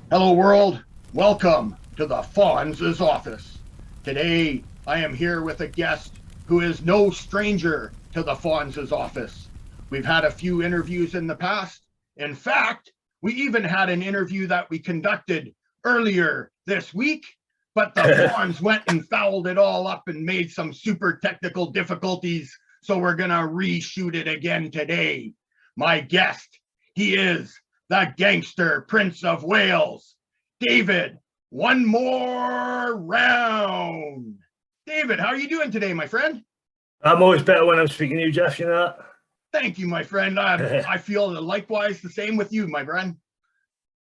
Hello world, welcome to the Fonz's office. Today I am here with a guest who is no stranger to the Fonz's office. We've had a few interviews in the past. In fact, we even had an interview that we conducted earlier this week, but the Fonz went and fouled it all up and made some super technical difficulties, so we're gonna reshoot it again today. My guest, he is the Gangster Prince of Wales, David. One more round. David, how are you doing today, my friend? I'm always better when I'm speaking to you, Jeff, you know that? Thank you, my friend. I feel likewise the same with you, my friend.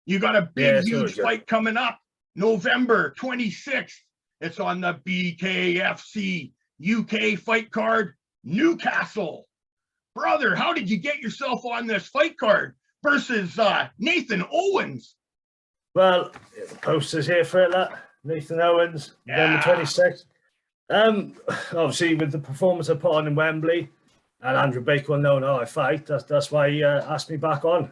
You got a big, huge fight coming up, November 26th. It's on the BKFC UK fight card, Newcastle. Brother, how did you get yourself on this fight card versus Nathan Owens? Well, the poster's here for it, that. Nathan Owens, November 26th. Obviously, with the performance I put on in Wembley, and Andrew Baker will know how I fight, that's why he asked me back on.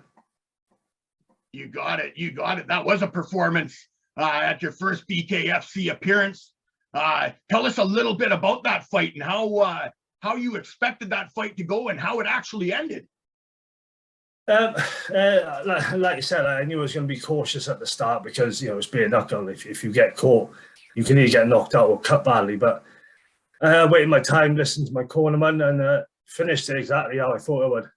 You got it. You got it. That was a performance at your first BKFC appearance. Tell us a little bit about that fight and how you expected that fight to go and how it actually ended. Like you said, I knew I was going to be cautious at the start because, you know, it's bare knuckle. If you get caught, you can either get knocked out or cut badly. But I waited my time, listened to my cornerman, and finished it exactly how I thought it would.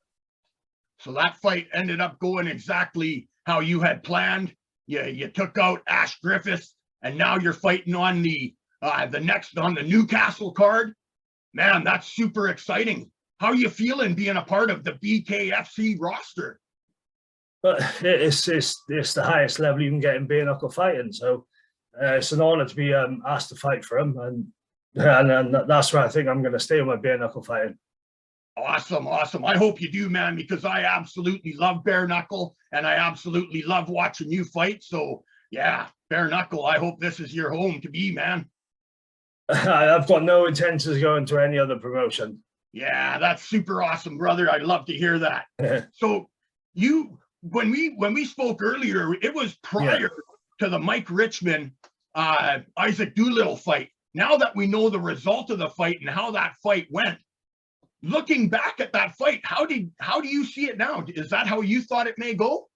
So that fight ended up going exactly how you had planned. You took out Ash Griffiths, and now you're fighting on the next on the Newcastle card. Man, that's super exciting. How are you feeling being a part of the BKFC roster? But it's the highest level you can get in bare knuckle fighting. So it's an honor to be asked to fight for him, and that's where I think I'm going to stay with my bare knuckle fighting. Awesome, awesome. I hope you do, man, because I absolutely love bare knuckle, and I absolutely love watching you fight. So yeah, bare knuckle. I hope this is your home to be, man. I've got no intentions of going to any other promotion. Yeah, that's super awesome, brother. I'd love to hear that. So when we spoke earlier, it was prior to the MIKE RICHMAN ISAAC DOOLITTLE fight. Now that we know the result of the fight and how that fight went, looking back at that fight, how do you see it now? Is that how you thought it may go?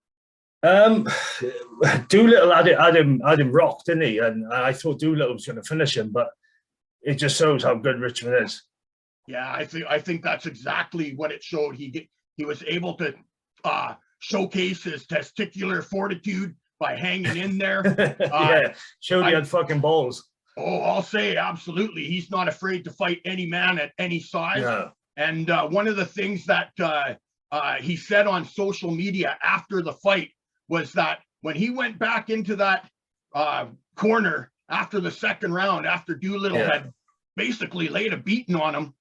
Doolittle had him rocked, didn't he? And I thought Doolittle was going to finish him, but it just shows how good Richmond is. Yeah, I think that's exactly what it showed. He was able to showcase his testicular fortitude by hanging in there. Yeah, showed he had fucking balls. Oh, I'll say absolutely. He's not afraid to fight any man at any size. No. And one of the things that he said on social media after the fight was that when he went back into that corner after the second round, after Doolittle had basically laid a beating on him,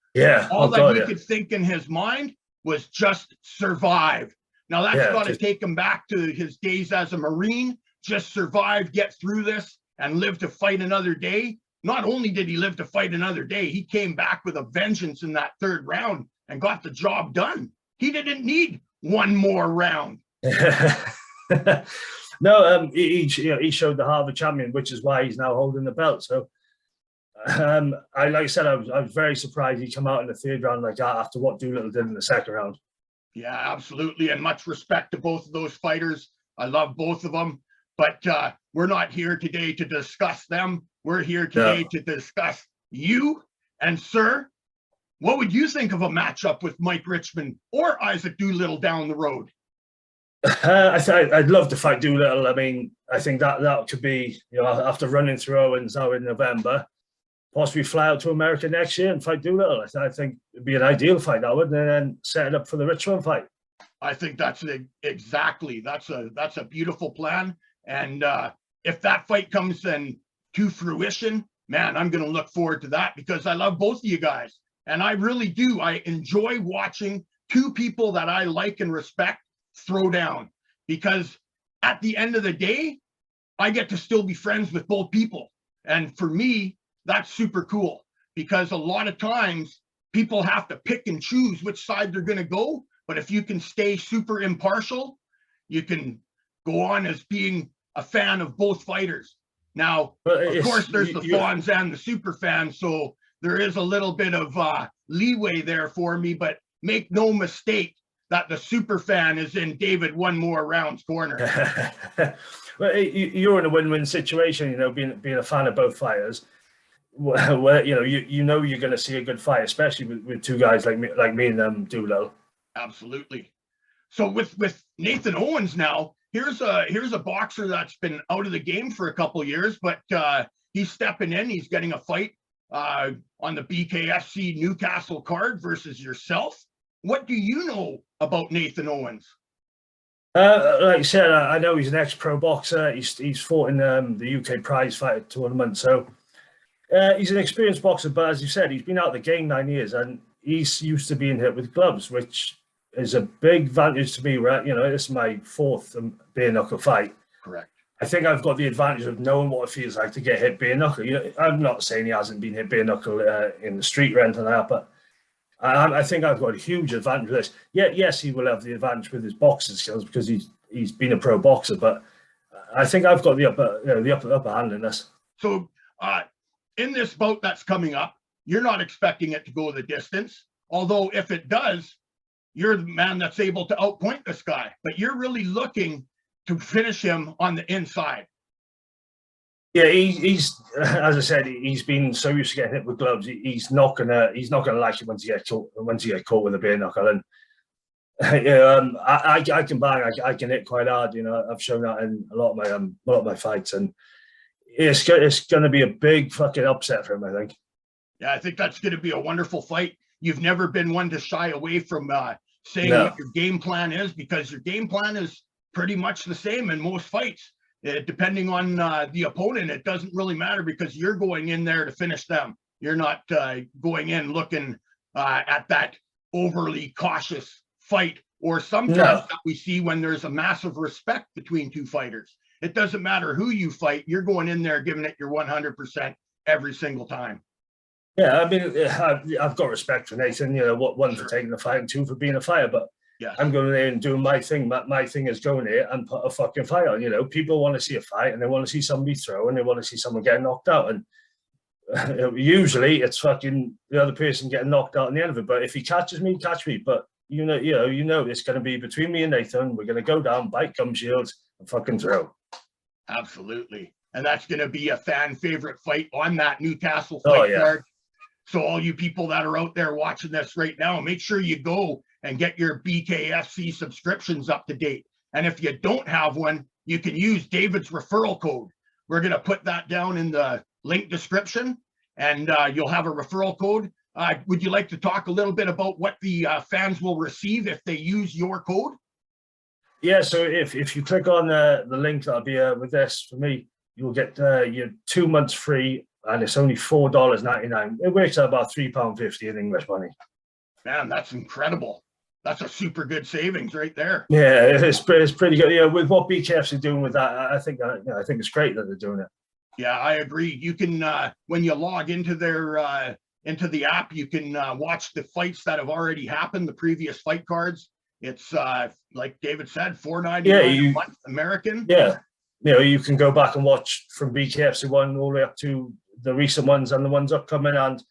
all he could think in his mind was just survive. Now that's got to take him back to his days as a Marine. Just survive, get through this, and live to fight another day. Not only did he live to fight another day, he came back with a vengeance in that third round and got the job done. He didn't need one more round. No, he showed the heart of a champion, which is why he's now holding the belt. So, like I said, I was very surprised he came out in the third round like that after what Doolittle did in the second round. Yeah, absolutely, and much respect to both of those fighters. I love both of them, but we're not here today to discuss them. We're here today to discuss you. And sir, what would you think of a matchup with MIKE RICHMAN or ISAAC DOOLITTLE down the road? I'd love to fight Doolittle. I mean, I think that could be, you know, after running through Owens now in November, possibly fly out to America next year and fight Doolittle. I think it'd be an ideal fight, that would, and then set it up for the RICHMAN fight. I think that's exactly, that's a beautiful plan. And if that fight comes then to fruition, man, I'm going to look forward to that because I love both of you guys. And I really do. I enjoy watching two people that I like and respect throw down, because at the end of the day, I get to still be friends with both people. And for me, that's super cool, because a lot of times people have to pick and choose which side they're going to go. But if you can stay super impartial, you can go on as being a fan of both fighters. Now, But of course, there's the you, fawns and the super fans, so there is a little bit of leeway there for me, but make no mistake that the super fan is in David one more rounds corner. Well, you're in a win-win situation, you know, being a fan of both fighters. Where you know you're going to see a good fight, especially with two guys like me and Doolittle. Absolutely. So with Nathan Owens now, here's a boxer that's been out of the game for a couple years, but he's stepping in. He's getting a fight on the BKFC Newcastle card versus yourself. What do you know about Nathan Owens? Like I said, I know he's an ex-pro boxer. He's fought in the UK prize fight tournament, so he's an experienced boxer. But as you said, he's been out of the game 9 years, and he's used to being hit with gloves, which is a big advantage to me. Right, you know, this is my fourth bare knuckle fight. Correct. I think I've got the advantage of knowing what it feels like to get hit bare knuckle. You know, I'm not saying he hasn't been hit bare knuckle in the street or anything like that, but I think I've got a huge advantage with this. Yeah, yes, he will have the advantage with his boxing skills because he's been a pro boxer, but I think I've got the upper hand in this. So in this bout that's coming up, you're not expecting it to go the distance. Although if it does, you're the man that's able to outpoint this guy. But you're really looking to finish him on the inside. Yeah, he's as I said, he's been so used to getting hit with gloves. He's not gonna like it once he gets caught with a bare knuckle. And I can bang, I can hit quite hard. You know, I've shown that in a lot of my fights, and it's going to be a big fucking upset for him, I think. Yeah, I think that's going to be a wonderful fight. You've never been one to shy away from saying what your game plan is, because your game plan is pretty much the same in most fights. Depending on the opponent, it doesn't really matter because you're going in there to finish them. You're not going in looking at that overly cautious fight, or sometimes that we see when there's a massive respect between two fighters. It doesn't matter who you fight, you're going in there giving it your 100% every single time. Yeah, I mean, I've got respect for Nathan, you know, one for taking the fight and two for being a fighter, but yes. I'm going there and doing my thing. My thing is going there and put a fucking fight on. You know, people want to see a fight and they want to see somebody throw and they want to see someone get knocked out. And usually it's fucking the other person getting knocked out in the end of it. But if he catches me, catch me. But you know, it's going to be between me and Nathan. We're going to go down, bite gum shields, and fucking throw. Absolutely, and that's going to be a fan favorite fight on that Newcastle fight card. So all you people that are out there watching this right now, make sure you go and get your BKFC subscriptions up to date. And if you don't have one, you can use David's referral code. We're going to put that down in the link description, and you'll have a referral code. Would you like to talk a little bit about what the fans will receive if they use your code? Yeah, so if you click on the link that'll be with this, for me, you'll get your 2 months free, and it's only $4.99. It works out about £3.50 in English money. Man, that's incredible. That's a super good savings right there. Yeah, it's pretty good. Yeah, with what BKFC are doing with that, I think it's great that they're doing it. Yeah, I agree. You can when you log into their into the app, you can watch the fights that have already happened, the previous fight cards. It's like David said, $4.99 a month American. Yeah, you know, you can go back and watch from BKFC 1 all the way up to the recent ones and the ones upcoming, and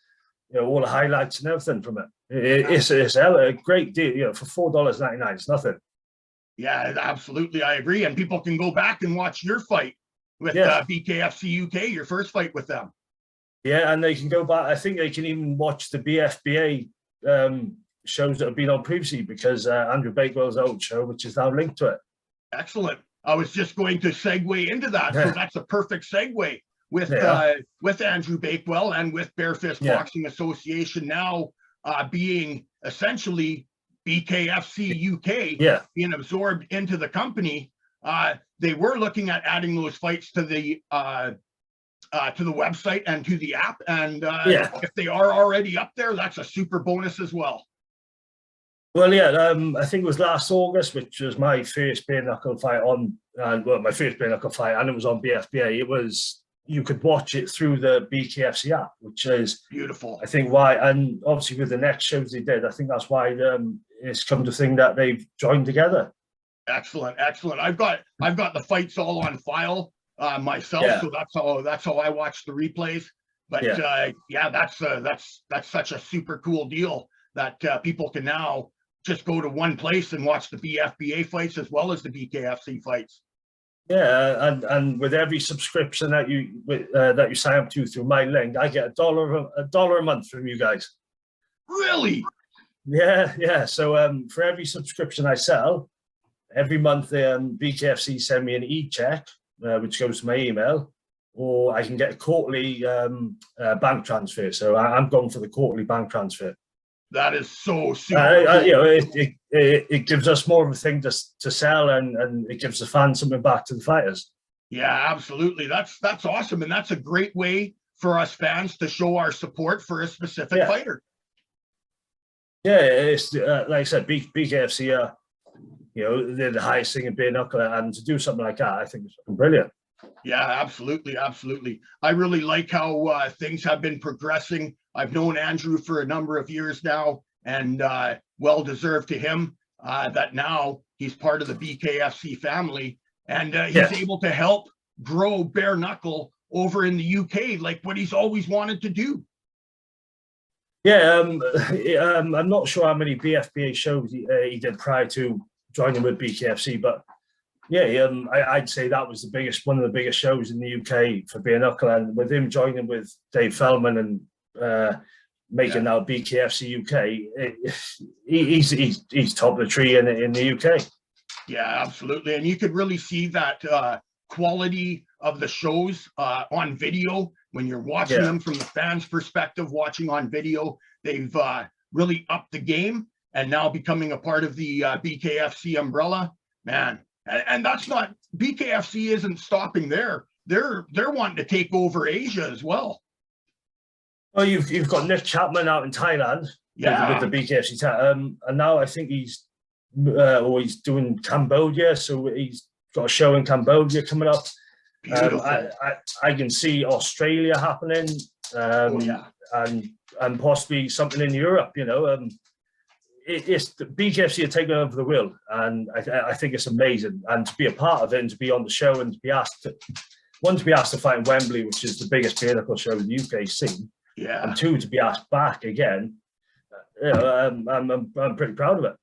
you know, all the highlights and everything from it. It's a great deal, you know, for $4.99. It's nothing. Yeah, absolutely, I agree. And people can go back and watch your fight with BKFC UK, your first fight with them. Yeah, and they can go back. I think they can even watch the BFBA shows that have been on previously, because Andrew Bakewell's old show, which is now linked to it. Excellent. I was just going to segue into that, so that's a perfect segue with Andrew Bakewell and with Bare Fist Boxing Association now being essentially BKFC UK being absorbed into the company. They were looking at adding those fights to the website and to the app, and if they are already up there, that's a super bonus as well. Well, I think it was last August, which was my first bare knuckle fight my first bare knuckle fight, and it was on BFBA. It was, you could watch it through the BKFC app, which is beautiful. I think why, and obviously with the next shows they did, I think that's why it's come to think that they've joined together. Excellent, excellent. I've got the fights all on file myself, Yeah. so that's how I watch the replays. But yeah, that's such a super cool deal that people can now just go to one place and watch the BFBA fights as well as the BKFC fights. Yeah, and with every subscription that you sign up to through my link, I get $1 a month from you guys. Really? Yeah. So for every subscription I sell, every month BKFC send me an e-check, which goes to my email, or I can get a quarterly bank transfer. So I'm going for the quarterly bank transfer. That is so super cool. You know, it gives us more of a thing to sell, and it gives the fans something back to the fighters. Yeah, absolutely. That's awesome, and that's a great way for us fans to show our support for a specific fighter. Yeah, it's like I said, BKFC, you know, they're the highest thing in bare knuckle, and to do something like that, I think it's brilliant. Yeah, absolutely, absolutely. I really like how things have been progressing. I've known Andrew for a number of years now, and well deserved to him that now he's part of the BKFC family, and he's able to help grow bare knuckle over in the UK, like what he's always wanted to do. Yeah, I'm not sure how many BFBA shows he did prior to joining with BKFC, but yeah, I'd say that was one of the biggest shows in the UK for bare knuckle, and with him joining with Dave Feldman and making now BKFC UK, he's top of the tree in the UK. Yeah, absolutely, and you could really see that quality of the shows on video when you're watching them from the fans' perspective. Watching on video, they've really upped the game, and now becoming a part of the BKFC umbrella, man. And that's not, BKFC isn't stopping there. They're wanting to take over Asia as well. Well, you've got Nick Chapman out in Thailand with the BKFC, and now I think he's doing Cambodia, so he's got a show in Cambodia coming up. I can see Australia happening, and possibly something in Europe. You know, it's the BKFC are taking over the world, and I think it's amazing. And to be a part of it, and to be on the show, and to be asked to fight in Wembley, which is the biggest bare knuckle show in the UK scene, and two, to be asked back again. You know, I'm pretty proud of it.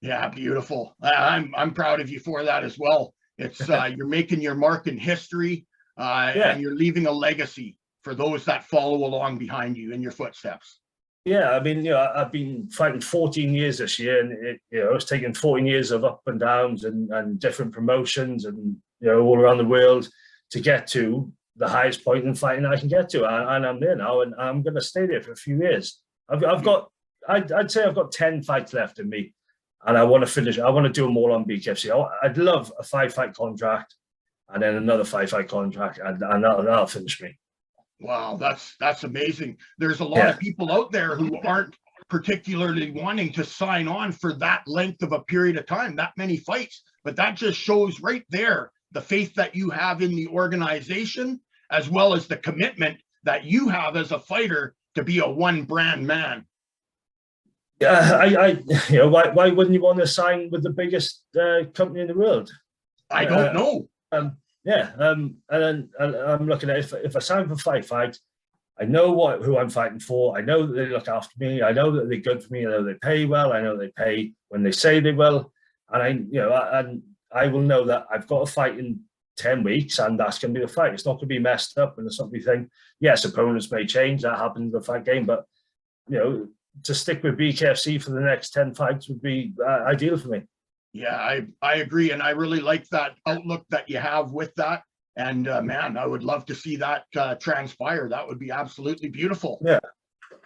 Yeah, beautiful. I'm proud of you for that as well. It's you're making your mark in history, and you're leaving a legacy for those that follow along behind you in your footsteps. Yeah, I mean, you know, I've been fighting 14 years this year, and it's taken 14 years of up and downs and different promotions, and all around the world to get to the highest point in fighting I can get to, and I'm there now, and I'm going to stay there for a few years. I'd say I've got 10 fights left in me, and I want to finish. I want to do them all on BKFC. I'd love a 5-fight contract, and then another 5-fight contract, and that'll finish me. Wow, that's amazing. There's a lot of people out there who aren't particularly wanting to sign on for that length of a period of time, that many fights. But that just shows right there the faith that you have in the organization, as well as the commitment that you have as a fighter to be a one-brand man. Yeah, why wouldn't you want to sign with the biggest company in the world? I don't know. And then I'm looking at if I sign for 5 fights, I know who I'm fighting for. I know that they look after me. I know that they're good for me. I know they pay well. I know they pay when they say they will. And I will know that I've got a fight in 10 weeks, and that's going to be the fight. It's not going to be messed up, and it's not going to be thing. Yes, opponents may change. That happens in the fight game, but to stick with BKFC for the next 10 fights would be ideal for me. Yeah, I agree, and I really like that outlook that you have with that. And man, I would love to see that transpire. That would be absolutely beautiful. Yeah,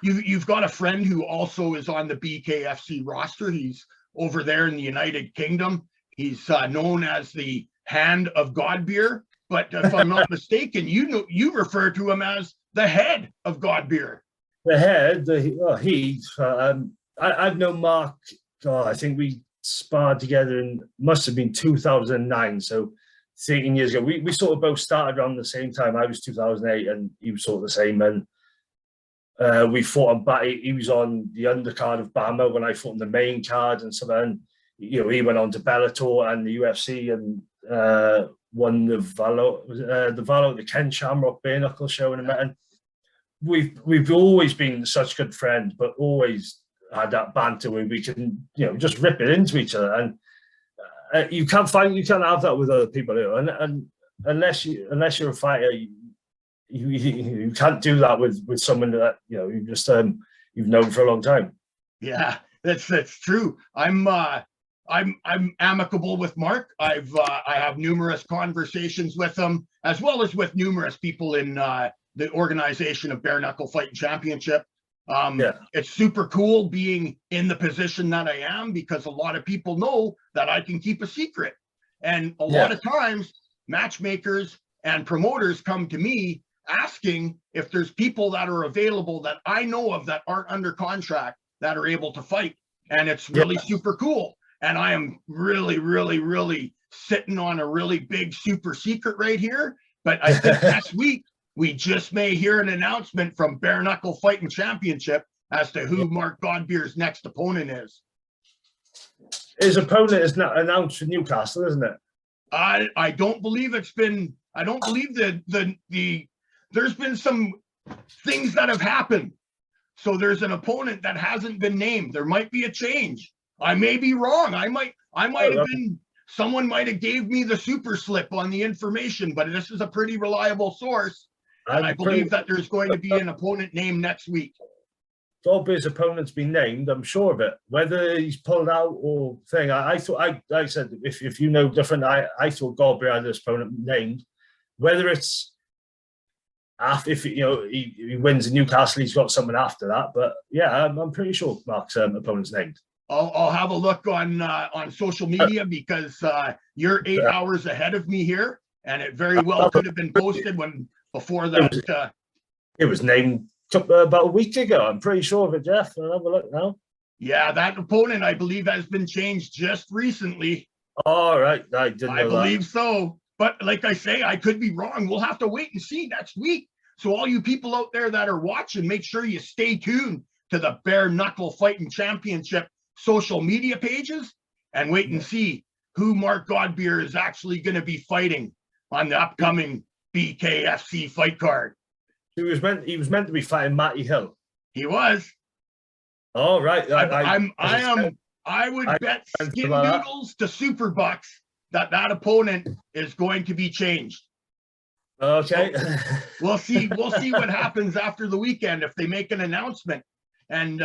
you've got a friend who also is on the BKFC roster. He's over there in the United Kingdom. He's known as the Hand of God Beer, but if I'm not mistaken, you refer to him as the Head of God Beer. The Head. I've known Mark. I think we sparred together in must have been 2009, so 13 years ago. We sort of both started around the same time. I was 2008 and he was sort of the same, and we fought on he was on the undercard of Bama when I fought on the main card and stuff, and you know, he went on to Bellator and the UFC and won the the Ken Shamrock bare knuckle show in America. We've always been such good friends, but always had that banter where we can, you know, just rip it into each other. And you can't have that with other people, and unless you're a fighter, you can't do that with someone that, you know, you just you've known for a long time. Yeah, that's true. I'm amicable with Mark. I have numerous conversations with him, as well as with numerous people in the organization of Bare Knuckle Fighting Championship. It's super cool being in the position that I am, because a lot of people know that I can keep a secret. And a lot of times matchmakers and promoters come to me asking if there's people that are available that I know of that aren't under contract that are able to fight. And it's really super cool. And I am really, really, really sitting on a really big super secret right here. But I think next week, we just may hear an announcement from Bare Knuckle Fighting Championship as to who Mark Godbeer's next opponent is. His opponent is not announced for Newcastle, isn't it? I don't believe it's been. I don't believe there's been some things that have happened. So there's an opponent that hasn't been named. There might be a change. I may be wrong. I might have been. Someone might have gave me the super slip on the information, but this is a pretty reliable source. And I believe that there's going to be an opponent named next week. Godbeer's opponent's been named, I'm sure of it. Whether he's pulled out or thing, I said, if you know different, I thought Godbeer had this opponent named. Whether it's after, if you know he wins in Newcastle, he's got someone after that. But yeah, I'm pretty sure Mark's opponent's named. I'll have a look on social media, because you're 8 hours ahead of me here, and it very well could have been posted before that. It was named about a week ago. I'm pretty sure of it, Jeff. I'll have a look now. Yeah, that opponent, I believe, has been changed just recently. All right, I didn't know that. I believe so. But like I say, I could be wrong. We'll have to wait and see next week. So all you people out there that are watching, make sure you stay tuned to the Bare Knuckle Fighting Championship social media pages and wait and see who Mark Godbeer is actually going to be fighting on the upcoming BKFC fight card. He was meant to be fighting Matty Hill. He was. All right. I would bet skin noodles to super bucks that opponent is going to be changed. Okay. So we'll see what happens after the weekend if they make an announcement. And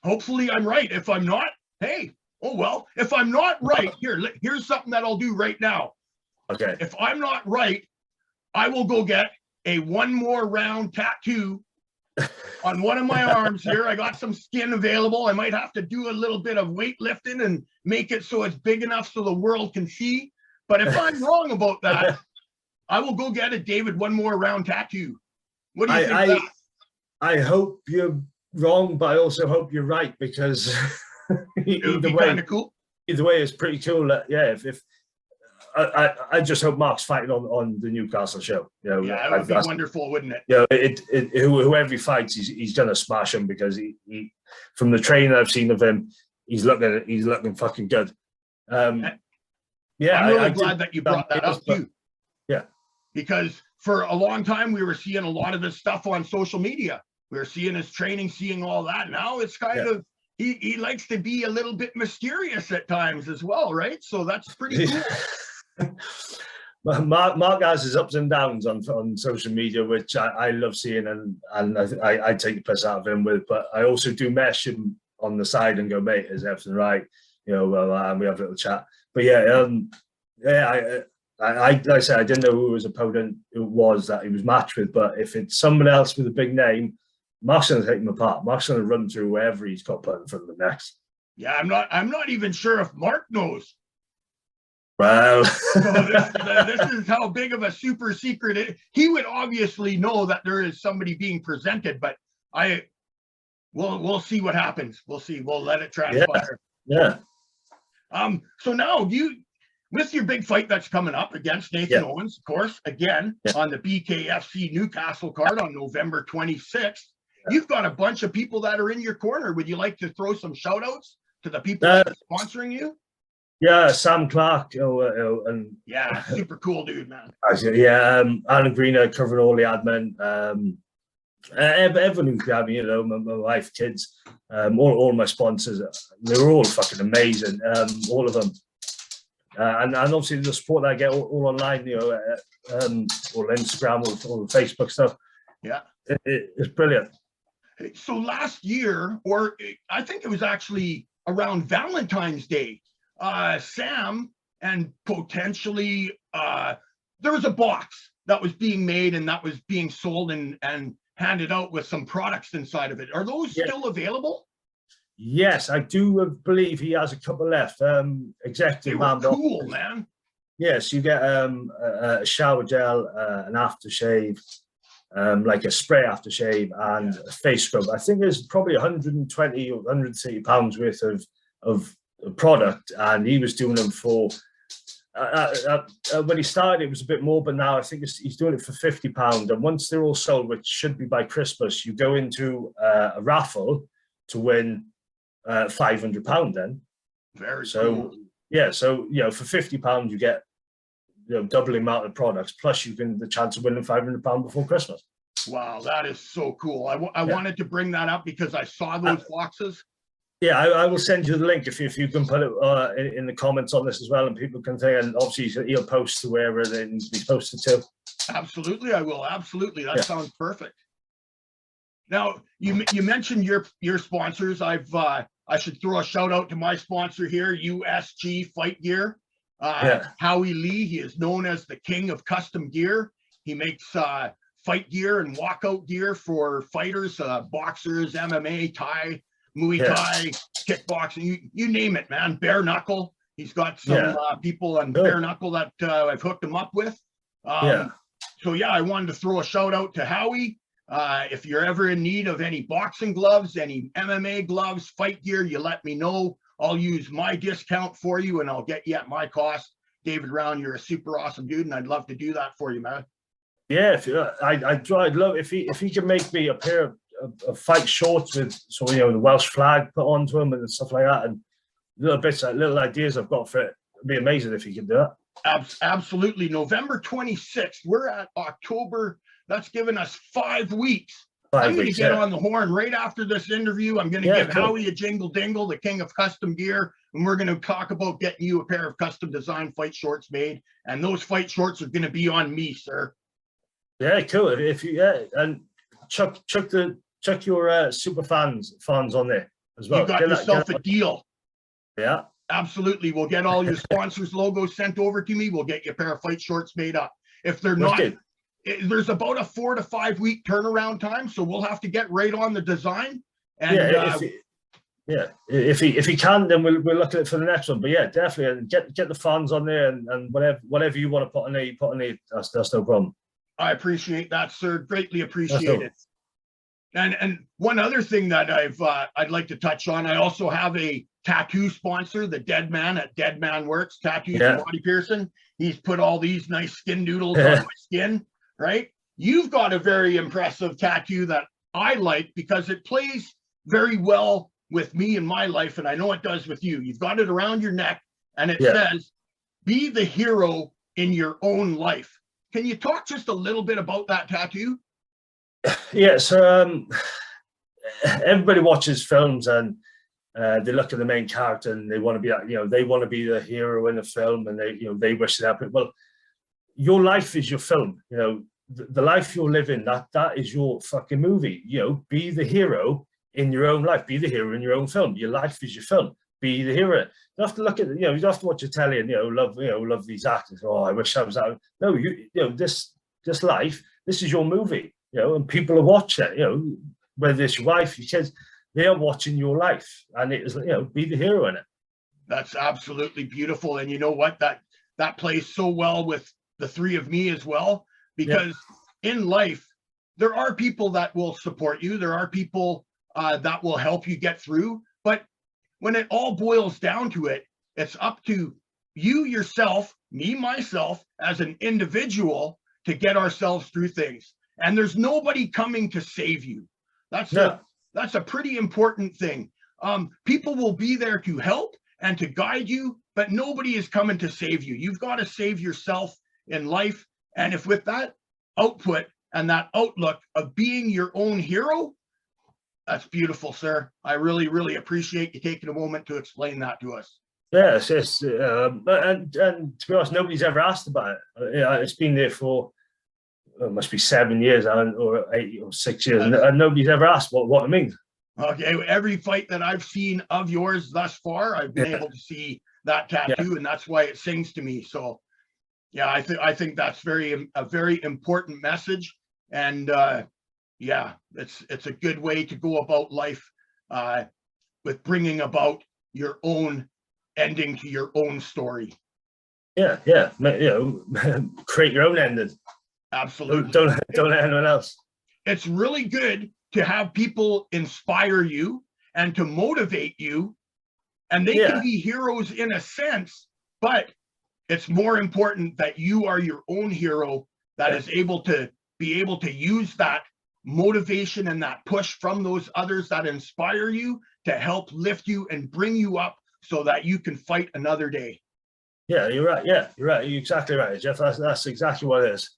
hopefully I'm right. If I'm not, hey, oh well. If I'm not right, here's something that I'll do right now. Okay. If I'm not right, I will go get a one more round tattoo on one of my arms here. I got some skin available. I might have to do a little bit of weightlifting and make it so it's big enough so the world can see. But if I'm wrong about that, I will go get a David one more round tattoo. What do you think of that? I hope you're wrong, but I also hope you're right, because it would be kind of cool. Either way, it's pretty cool. If I just hope Mark's fighting on the Newcastle show. You know, yeah, it would be wonderful, wouldn't it? Yeah, whoever he fights, he's gonna smash him, because he from the training I've seen of him, he's looking fucking good. Yeah, I'm really glad that you brought that up too. Yeah, because for a long time we were seeing a lot of this stuff on social media. We were seeing his training, seeing all that. Now it's kind of he likes to be a little bit mysterious at times as well, right? So that's pretty cool. Mark has his ups and downs on social media, which I love seeing, and I take the piss out of him with. But I also do mesh him on the side and go, mate, is everything right? You know, and we have a little chat. But like I said, I didn't know who his opponent was that he was matched with. But if it's someone else with a big name, Mark's going to take him apart. Mark's going to run through wherever he's got put in front of him next. Yeah, I'm not even sure if Mark knows. Well, so this is how big of a super secret it is. He would obviously know that there is somebody being presented, but we'll see what happens. We'll see. We'll let it transpire. Yeah. So now with your big fight that's coming up against Nathan Owens, of course, again on the BKFC Newcastle card on November 26th, you've got a bunch of people that are in your corner. Would you like to throw some shout outs to the people that are sponsoring you? Yeah, Sam Clark, and yeah, super cool dude, man. Yeah, Alan Greener covering all the admin. Everyone who's grabbing, you know, my wife, kids, all my sponsors, they were all fucking amazing, all of them. And obviously the support that I get all online, you know, all Instagram, all the Facebook stuff. Yeah, it's brilliant. So last year, or I think it was actually around Valentine's Day, Sam and potentially there was a box that was being made and that was being sold and handed out with some products inside of it. Are those still available? Yes, I do believe he has a couple left. Executive man. Cool, man. Yes, you get a shower gel, an aftershave, like a spray aftershave, and a face scrub. I think there's probably 120 or 130 pounds worth of product, and he was doing them for. When he started, it was a bit more, but now I think he's doing it for £50. And once they're all sold, which should be by Christmas, you go into a raffle to win £500. Then, very cool. Yeah, so you know, for £50 you get, you know, double the amount of products, plus you can the chance of winning £500 before Christmas. Wow, that is so cool. I wanted to bring that up because I saw those boxes. Yeah, I will send you the link if you can put it in the comments on this as well, and people can think. And obviously, he'll post to wherever it needs to be posted to. Absolutely, I will. Absolutely, that sounds perfect. Now, you mentioned your sponsors. I should throw a shout out to my sponsor here, USG Fight Gear. Howie Lee. He is known as the king of custom gear. He makes fight gear and walkout gear for fighters, boxers, MMA, Thai, Muay Thai, kickboxing, you name it, man. Bare knuckle. He's got some people on bare knuckle that I've hooked him up with. So yeah, I wanted to throw a shout out to Howie. If you're ever in need of any boxing gloves, any MMA gloves, fight gear, you let me know. I'll use my discount for you and I'll get you at my cost. David Round, you're a super awesome dude, and I'd love to do that for you, man. Yeah, I'd love if he can make me a pair of fight shorts with, so you know, the Welsh flag put onto them and stuff like that, and little ideas I've got for it. It'd be amazing if he could do that. Absolutely. November 26th. We're at October. That's given us 5 weeks. I'm going to get on the horn right after this interview. I'm going to give Howie a jingle dingle, the king of custom gear, and we're going to talk about getting you a pair of custom design fight shorts made. And those fight shorts are going to be on me, sir. Yeah, cool. If you and chuck your super fans on there as well. You got yourself a deal. Yeah, absolutely. We'll get all your sponsors' logos sent over to me. We'll get you a pair of fight shorts made up. If they're not, there's about a 4 to 5 week turnaround time, so we'll have to get right on the design. And if he can, then we'll look at it for the next one. But yeah, definitely get the fans on there, and whatever you want to put on there, you put on there. That's no problem. I appreciate that, sir. Greatly appreciate it. And one other thing that I'd like to touch on, I also have a tattoo sponsor, the Dead Man at Dead Man Works Tattoos and Body Piercing. He's put all these nice skin doodles on my skin, right? You've got a very impressive tattoo that I like because it plays very well with me in my life, and I know it does with you. You've got it around your neck, and it says, "Be the hero in your own life." Can you talk just a little bit about that tattoo? Yeah, so everybody watches films and they look at the main character and they want to be, you know, they want to be the hero in the film, and they wish they happen. Well, your life is your film. You know, the life you're living, that is your fucking movie. You know, be the hero in your own life. Be the hero in your own film. Your life is your film. Be the hero. You have to look at, you know, you have to watch your telly and love these actors. Oh, I wish I was that. No, you know, this life, this is your movie. You know, and people are watching it. You know, whether it's your wife, your kids, they are watching your life, and it is, you know, be the hero in it. That's absolutely beautiful, and you know what? That plays so well with the three of me as well, because in life there are people that will support you. There are people that will help you get through, but when it all boils down to it, it's up to you yourself, me, myself, as an individual to get ourselves through things. And there's nobody coming to save you. That's a pretty important thing. People will be there to help and to guide you, but nobody is coming to save you. You've got to save yourself in life. And if with that output and that outlook of being your own hero, that's beautiful, sir. I really, really appreciate you taking a moment to explain that to us. Yes, yes. And to be honest, nobody's ever asked about it. It's been there for, it must be 7 years or 8 or 6 years, and nobody's ever asked what it means. Okay, every fight that I've seen of yours thus far, I've been able to see that tattoo, and that's why it sings to me. So, yeah, I think that's a very important message, and yeah, it's a good way to go about life, with bringing about your own ending to your own story. Yeah, you know, create your own ending. Absolutely. Don't let anyone else. It's really good to have people inspire you and to motivate you, and they can be heroes in a sense, but it's more important that you are your own hero that is able to use that motivation and that push from those others that inspire you to help lift you and bring you up so that you can fight another day. Yeah, you're right. Yeah, you're right. You're exactly right, Jeff. That's exactly what it is.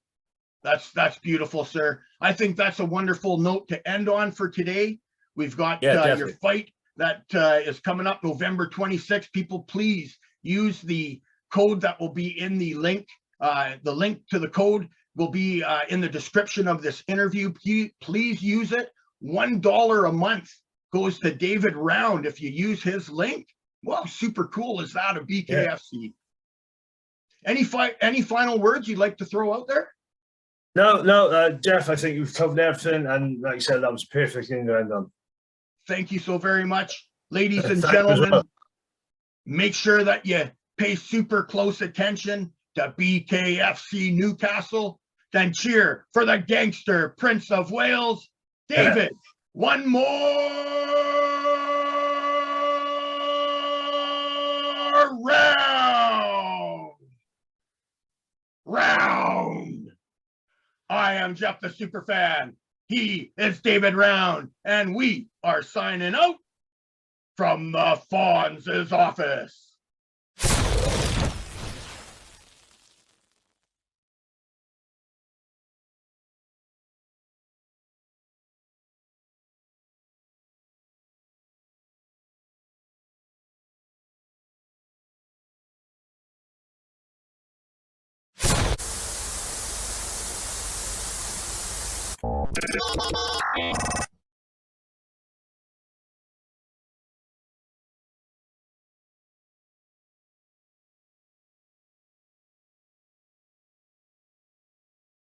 That's beautiful, sir. I think that's a wonderful note to end on for today. We've got your fight that is coming up November 26th. People, please use the code that will be in the link. The link to the code will be in the description of this interview. Please use it. $1 a month goes to David Round if you use his link. Wow, super cool is that, a BKFC? Yeah. Any final words you'd like to throw out there? No, Jeff, I think you've covered everything, and like you said, that was perfect thing to end on. Thank you so very much. Ladies and gentlemen, make sure that you pay super close attention to BKFC Newcastle, then cheer for the Gangster Prince of Wales. David, one more round. I am Jeff the Superfan. He is David Round, and we are signing out from the Fonz's office.